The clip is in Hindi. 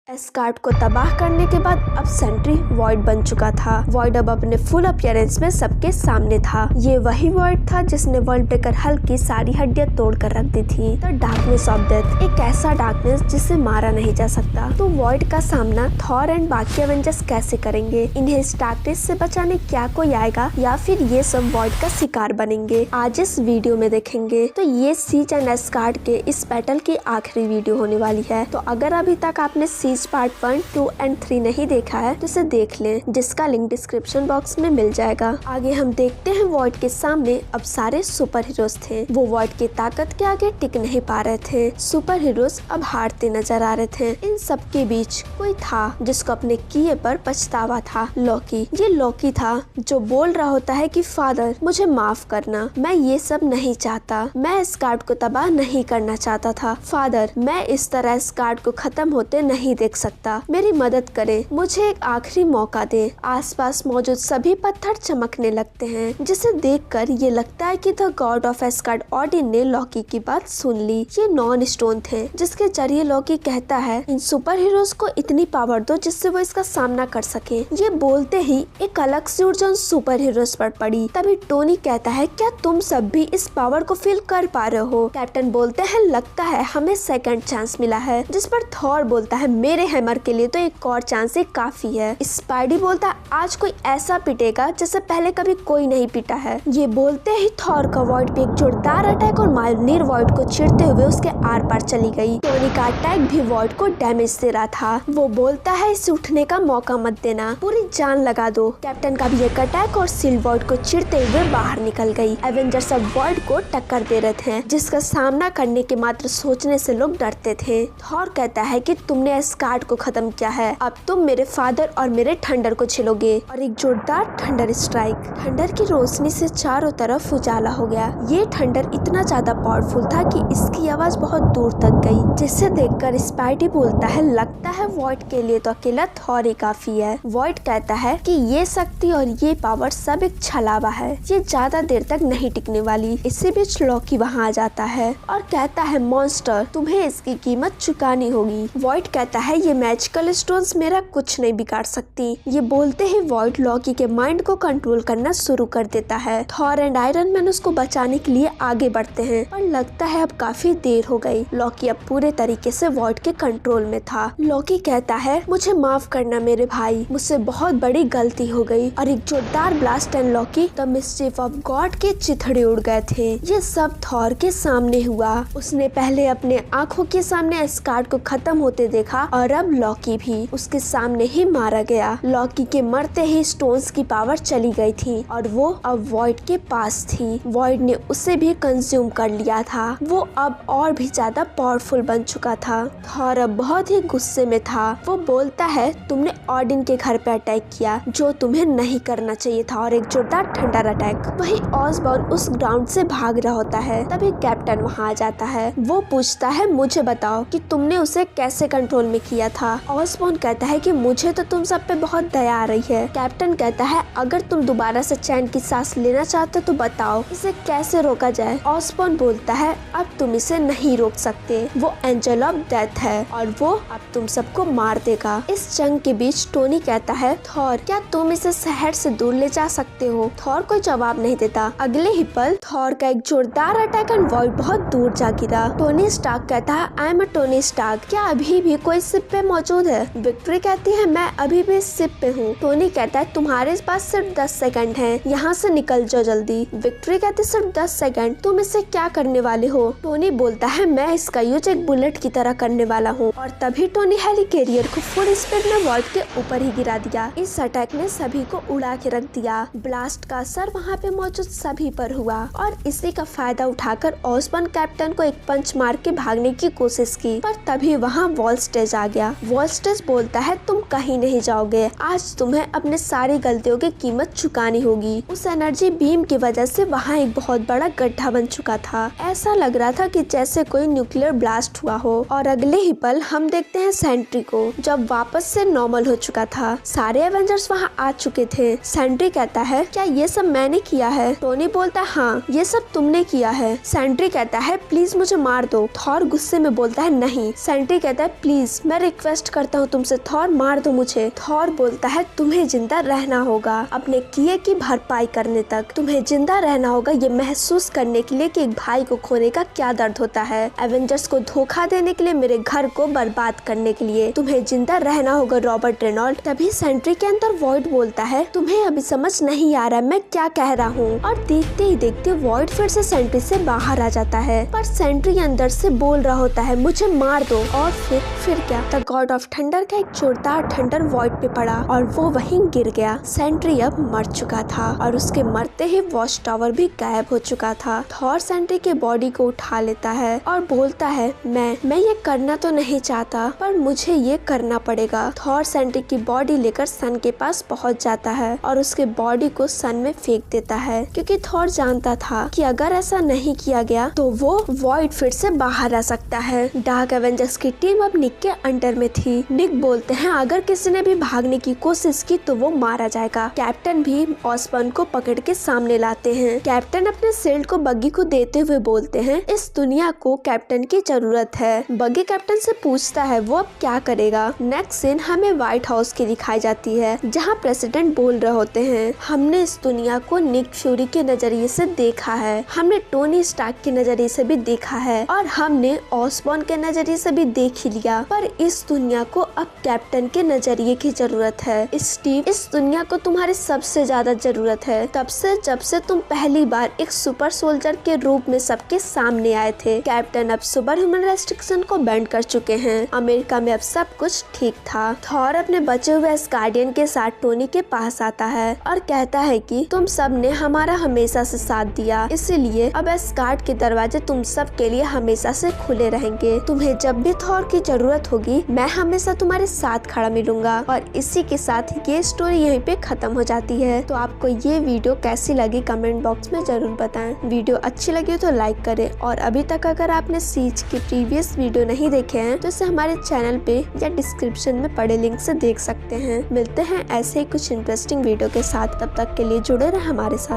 एस्गार्ड को तबाह करने के बाद अब सेंट्री वॉइड बन चुका था। वॉइड अब अपने फुल अपीयरेंस में सबके सामने था। ये वही वॉइड था जिसने वर्ल्ड ब्रेकर हल्क की सारी हड्डियां तोड़ कर रख दी थी। द डार्कनेस ऑफ डेथ, एक ऐसा डार्कनेस जिसे मारा नहीं जा सकता। तो वॉइड का सामना थॉर एंड बाकी एवेंजर्स कैसे करेंगे? इन्हें इस डार्कनेस से बचाने क्या कोई आएगा या फिर ये सब वॉइड का शिकार बनेंगे? आज इस वीडियो में देखेंगे। तो ये सीज एंड एस्गार्ड के इस बैटल की आखिरी वीडियो होने वाली है। तो अगर अभी तक आपने सीज पार्ट 1, 2 एंड 3 नहीं देखा है तो इसे देख लें, जिसका लिंक डिस्क्रिप्शन बॉक्स में मिल जाएगा। आगे हम देखते हैं वॉइड के सामने अब सारे सुपर हीरोज थे। वो वॉइड की ताकत के आगे टिक नहीं पा रहे थे। सुपर हीरोज अब हारते नजर आ रहे थे। इन सब के बीच कोई था जिसको अपने किए पर पछतावा था। लॉकी। ये लॉकी था जो बोल रहा होता है कि फादर मुझे माफ करना, मैं ये सब नहीं चाहता, मैं एस्गार्ड को तबाह नहीं करना चाहता था। फादर, मैं इस तरह एस्गार्ड को खत्म होते नहीं देख सकता, मेरी मदद करे, मुझे एक आखिरी मौका दे। आसपास मौजूद सभी पत्थर चमकने लगते हैं, जिसे देखकर ये लगता है कि the God of Asgard Odin ने लॉकी की बात सुन ली। ये नॉन स्टोन थे जिसके जरिए लॉकी कहता है इन सुपर हीरोज को इतनी पावर दो जिससे वो इसका सामना कर सके। ये बोलते ही एक अलग सी ऊर्जा उन सुपर हीरोज पर पड़ी। तभी टोनी कहता है क्या तुम सब भी इस पावर को फील कर पा रहे हो? कैप्टन बोलते हैं लगता है हमें सेकंड चांस मिला है, जिस पर थॉर बोलता है मेरे हैमर के लिए तो एक और चांस ही काफी है। स्पाइडी बोलता है आज कोई ऐसा पिटेगा जैसे पहले कभी कोई नहीं पिटा है। ये बोलते ही थॉर का वॉइड पे एक जोरदार अटैक और माइलनीर वॉइड को चिरते हुए उसके आर पार चली गई। टोनी का अटैक भी वॉइड को डैमेज दे रहा था। वो बोलता है इसे उठने का मौका मत देना, पूरी जान लगा दो। कैप्टन का भी एक अटैक और सील वॉइड को चिरते हुए बाहर निकल गई। एवेंजर्स अब वॉइड को टक्कर दे रहे थे, जिसका सामना करने के मात्र सोचने से लोग डरते थे। थॉर कहता है कि तुमने एस्गार्ड को खत्म किया है, अब तुम मेरे फादर और मेरे थंडर को झेलोगे। और एक जोरदार थंडर स्ट्राइक, थंडर की रोशनी से चारों तरफ उजाला हो गया। ये थंडर इतना ज्यादा पावरफुल था कि इसकी आवाज बहुत दूर तक गई, जिसे देखकर स्पाइडी बोलता है लगता है वॉइड के लिए तो अकेला थॉर ही काफी है। वॉइड कहता है कि ये शक्ति और ये पावर सब एक छलावा है, ये ज्यादा देर तक नहीं टिकने वाली। इसी बीच लॉकी वहाँ आ जाता है और कहता है मॉन्स्टर तुम्हें इसकी कीमत चुकानी होगी। वॉइड कहता है ये मैजिकल स्टोन्स मेरा कुछ नहीं बिगाड़ सकती। ये बोलते ही वॉइड लॉकी के माइंड को कंट्रोल करना शुरू कर देता है। थॉर एंड आयरन मैन उसको बचाने के लिए आगे बढ़ते हैं, पर लगता है अब काफी देर हो गई। लॉकी अब पूरे तरीके से वॉइड के कंट्रोल में था। लॉकी कहता है मुझे माफ करना मेरे भाई, मुझसे बहुत बड़ी गलती हो गई। और एक जोरदार blast and Loki the mischief of god के चिथड़े उड़ गए थे। ये सब थॉर के सामने हुआ। उसने पहले अपने आंखों के सामने एस्गार्ड को खत्म होते देखा और अब लॉकी भी उसके सामने ही मारा गया। लॉकी के मरते ही स्टोन्स की पावर चली गई थी और वो अब वॉइड के पास थी। वॉइड ने उसे भी कंज्यूम कर लिया था। वो अब और भी ज्यादा पावरफुल बन चुका था। थॉर अब बहुत ही गुस्से में था। वो बोलता है तुमने ओडिन के घर पे अटैक किया जो तुम्हें नहीं करना चाहिए था, और एक जोरदार थंडर अटैक। वही ऑसबॉर्न उस ग्राउंड से भाग रहा होता है। तभी कैप्टन वहाँ आ जाता है। वो पूछता है मुझे बताओ कि तुमने उसे कैसे कंट्रोल में किया था। ऑसबॉर्न कहता है कि मुझे तो तुम सब पे बहुत दया आ रही है। कैप्टन कहता है अगर तुम दोबारा से चैन की सांस लेना चाहते तो बताओ इसे कैसे रोका जाए। ऑसबॉर्न बोलता है अब तुम इसे नहीं रोक सकते, वो एंजल ऑफ डेथ है और वो अब तुम सबको मार देगा। इस जंग के बीच टोनी कहता है थॉर क्या तुम इसे शहर से दूर ले जा सकते हो? थॉर कोई जवाब नहीं देता। अगले ही पल थॉर का एक जोरदार अटैक एंड वॉइड बहुत दूर जा गिरा। टोनी स्टार्क कहता है I am a Tony Stark, क्या अभी भी कोई शिप पे मौजूद है? विक्ट्री कहती है मैं अभी भी शिप पे हूँ। टोनी कहता है तुम्हारे पास सिर्फ 10 सेकंड है, यहाँ से निकल जाओ जल्दी। विक्ट्री कहती सिर्फ 10 सेकंड, तुम इसे क्या करने वाले हो? टोनी बोलता है मैं इसका यूज एक बुलेट की तरह करने वाला हूँ। और तभी टोनी हेलिकैरियर को फुल स्पीड में वॉइड के ऊपर ही गिरा दिया। इस अटैक ने सभी को उड़ा के रख दिया। ब्लास्ट का असर वहाँ पे मौजूद सभी पर हुआ और इसी का फायदा उठाकर ऑसबॉर्न कैप्टन को एक पंच मार के भागने की कोशिश की, पर तभी वहाँ वॉलस्टेज आ गया। वॉलस्टेज बोलता है तुम कहीं नहीं जाओगे, आज तुम्हें अपने सारी गलतियों की कीमत चुकानी होगी। उस एनर्जी बीम की वजह से वहाँ एक बहुत बड़ा गड्ढा बन चुका था। ऐसा लग रहा था कि जैसे कोई न्यूक्लियर ब्लास्ट हुआ हो। और अगले ही पल हम देखते हैं सेंट्री को, जब वापस से नॉर्मल हो चुका था। सारे एवेंजर्स वहाँ आ चुके थे। सेंट्री कहता है क्या ये सब मैंने किया है? टोनी बोलता है हाँ ये सब तुमने किया है। सेंट्री कहता है प्लीज मुझे मार दो। थॉर गुस्से में बोलता है नहीं। सेंट्री कहता है प्लीज मैं मैं रिक्वेस्ट करता हूँ तुमसे, थॉर मार दो मुझे। थॉर बोलता है तुम्हें जिंदा रहना होगा अपने किए की भरपाई करने तक। तुम्हें जिंदा रहना होगा ये महसूस करने के लिए कि एक भाई को खोने का क्या दर्द होता है। एवेंजर्स को धोखा देने के लिए, मेरे घर को बर्बाद करने के लिए तुम्हें जिंदा रहना होगा रॉबर्ट रेनॉल्ड। तभी सेंट्री के अंदर वॉइड बोलता है तुम्हें अभी समझ नहीं आ रहा मैं क्या कह रहा हूँ। और देखते ही देखते वॉइड फिर से सेंट्री से बाहर आ जाता है, पर सेंट्री अंदर से बोल रहा होता है मुझे मार दो। और फिर क्या, द गॉड ऑफ थंडर का एक जोरदार थंडर वॉइड पे पड़ा और वो वहीं गिर गया। सेंट्री अब मर चुका था और उसके मरते ही वॉच टावर भी गायब हो चुका था। थॉर सेंट्री के बॉडी को उठा लेता है और बोलता है मैं ये करना तो नहीं चाहता पर मुझे ये करना पड़ेगा। थॉर सेंट्री की बॉडी लेकर सन के पास पहुंच जाता है और उसके बॉडी को सन में फेंक देता है, क्योंकि थॉर जानता था कि अगर ऐसा नहीं किया गया तो वो वॉइड फिर से बाहर आ सकता है। डार्क एवेंजर्स की टीम अब निक के अंडर में थी। निक बोलते हैं अगर किसी ने भी भागने की कोशिश की तो वो मारा जाएगा। कैप्टन भी ऑसबॉर्न को पकड़ के सामने लाते हैं। कैप्टन अपने शील्ड को बग्गी को देते हुए बोलते हैं इस दुनिया को कैप्टन की जरूरत है। बग्गी कैप्टन से पूछता है वो अब क्या करेगा। नेक्स्ट सीन हमें व्हाइट हाउस की दिखाई जाती है, जहाँ प्रेसिडेंट बोल रहे होते हैं हमने इस दुनिया को निक फ्यूरी के नजरिए से देखा है, हमने टोनी स्टार्क के नजरिए से भी देखा है और हमने ऑसबॉर्न के नजरिए से भी देख ही लिया, पर इस दुनिया को अब कैप्टन के नजरिए की जरूरत है। स्टीव, इस दुनिया को तुम्हारी सबसे ज्यादा जरूरत है तब से जब से तुम पहली बार एक सुपर सोल्जर के रूप में सबके सामने आए थे। कैप्टन अब सुपर ह्यूमन रेस्ट्रिक्शन को बैंड कर चुके हैं। अमेरिका में अब सब कुछ ठीक था। थॉर अपने बचे हुए एस्गार्डियन के साथ टोनी के पास आता है और कहता है कि तुम सब ने हमारा हमेशा से साथ दिया, इसीलिए अब एस्गार्ड के दरवाजे तुम सब के लिए हमेशा से खुले रहेंगे। तुम्हें जब भी थॉर की जरूरत होगी मैं हमेशा तुम्हारे साथ खड़ा मिलूंगा। और इसी के साथ ये स्टोरी यहीं पे खत्म हो जाती है। तो आपको ये वीडियो कैसी लगी कमेंट बॉक्स में जरूर बताएं। वीडियो अच्छी लगी हो तो लाइक करें और अभी तक अगर आपने सीज की प्रीवियस वीडियो नहीं देखे हैं तो इसे हमारे चैनल पे या डिस्क्रिप्शन में पड़े लिंक से देख सकते हैं। मिलते हैं ऐसे ही कुछ इंटरेस्टिंग वीडियो के साथ, तब तक के लिए जुड़े रहे हमारे साथ।